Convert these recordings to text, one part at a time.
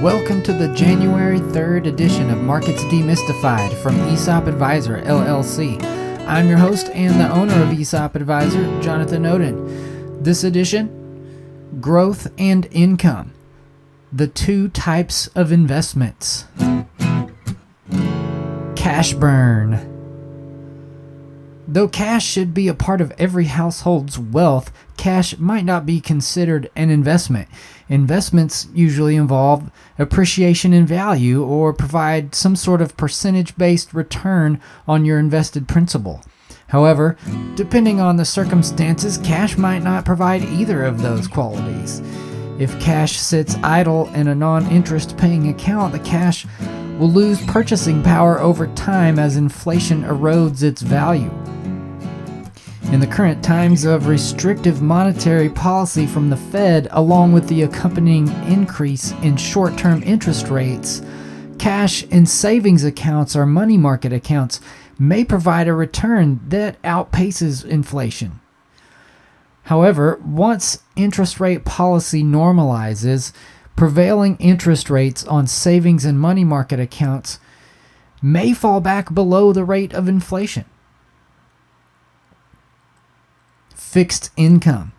Welcome to the January 3rd edition of Markets Demystified from ESOP Advisor, LLC. I'm your host and the owner of ESOP Advisor, Jonathan Oden. This edition, growth and income, the two types of investments. Cash burn. Though cash should be a part of every household's wealth, cash might not be considered an investment. Investments usually involve appreciation in value or provide some sort of percentage-based return on your invested principal. However, depending on the circumstances, cash might not provide either of those qualities. If cash sits idle in a non-interest paying account, the cash will lose purchasing power over time as inflation erodes its value. In the current times of restrictive monetary policy from the Fed, along with the accompanying increase in short-term interest rates, cash in savings accounts or money market accounts may provide a return that outpaces inflation. However, once interest rate policy normalizes, prevailing interest rates on savings and money market accounts may fall back below the rate of inflation. Fixed income.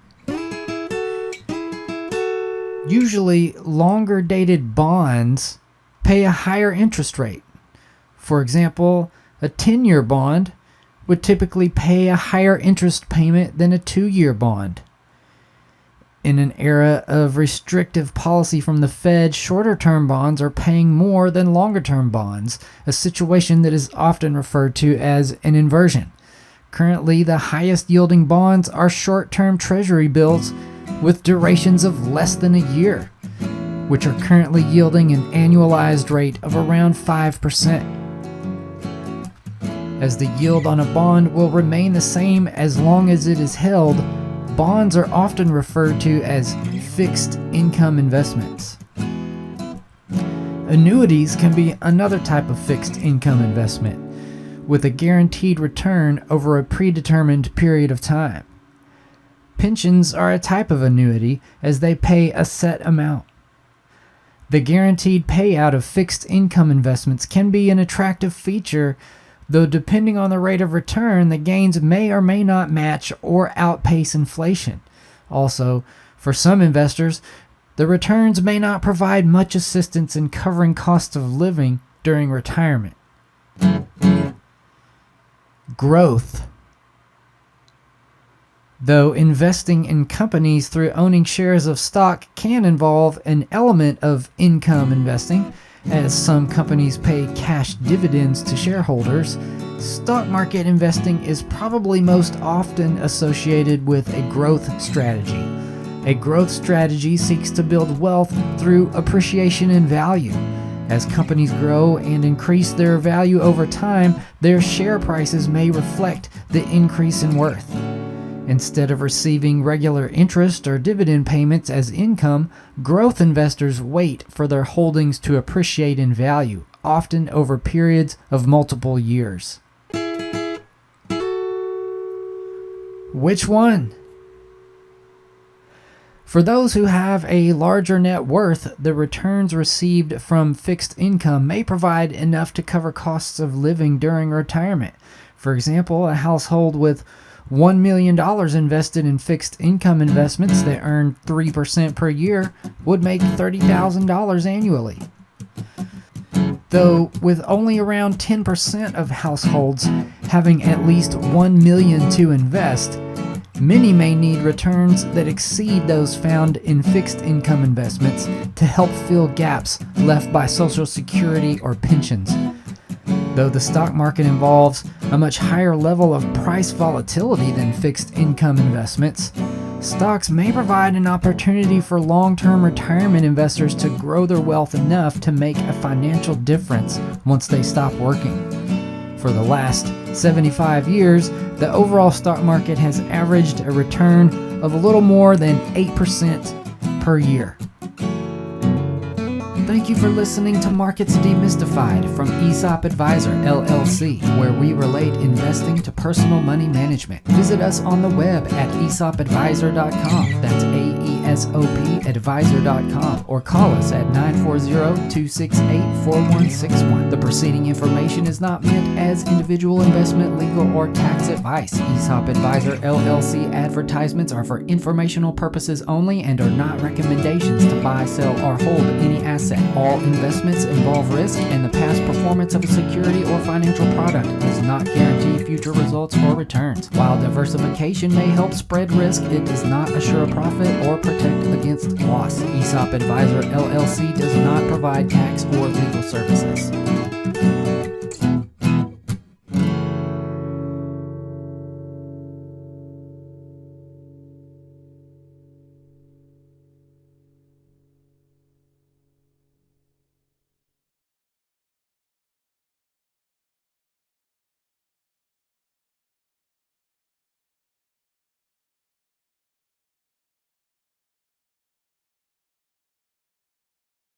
Usually, longer dated bonds pay a higher interest rate. For example, a 10-year bond would typically pay a higher interest payment than a 2-year bond. In an era of restrictive policy from the Fed, shorter-term bonds are paying more than longer-term bonds, a situation that is often referred to as an inversion. Currently, the highest yielding bonds are short-term treasury bills with durations of less than a year, which are currently yielding an annualized rate of around 5%. As the yield on a bond will remain the same as long as it is held, bonds are often referred to as fixed income investments. Annuities can be another type of fixed income investment, with a guaranteed return over a predetermined period of time. Pensions are a type of annuity as they pay a set amount. The guaranteed payout of fixed income investments can be an attractive feature, though depending on the rate of return, the gains may or may not match or outpace inflation. Also, for some investors, the returns may not provide much assistance in covering costs of living during retirement. Growth. Though investing in companies through owning shares of stock can involve an element of income investing, as some companies pay cash dividends to shareholders, stock market investing is probably most often associated with a growth strategy. A growth strategy seeks to build wealth through appreciation in value. As companies grow and increase their value over time, their share prices may reflect the increase in worth. Instead of receiving regular interest or dividend payments as income, growth investors wait for their holdings to appreciate in value, often over periods of multiple years. Which one? For those who have a larger net worth, the returns received from fixed income may provide enough to cover costs of living during retirement. For example, a household with $1 million invested in fixed income investments that earn 3% per year would make $30,000 annually. Though with only around 10% of households having at least $1 million to invest, many may need returns that exceed those found in fixed income investments to help fill gaps left by Social Security or pensions. Though the stock market involves a much higher level of price volatility than fixed income investments, stocks may provide an opportunity for long-term retirement investors to grow their wealth enough to make a financial difference once they stop working. For the last 75 years, the overall stock market has averaged a return of a little more than 8% per year. Thank you for listening to Markets Demystified from ESOP Advisor, LLC, where we relate investing to personal money management. Visit us on the web at esopadvisor.com. That's esopadvisor.com or call us at 940-268-4161. The preceding information is not meant as individual investment, legal, or tax advice. ESOP Advisor LLC advertisements are for informational purposes only and are not recommendations to buy, sell, or hold any asset. All investments involve risk, and the past performance of a security or financial product does not guarantee future results or returns. While diversification may help spread risk, it does not assure a profit or protect against loss. ESOP Advisor LLC does not provide tax or legal services.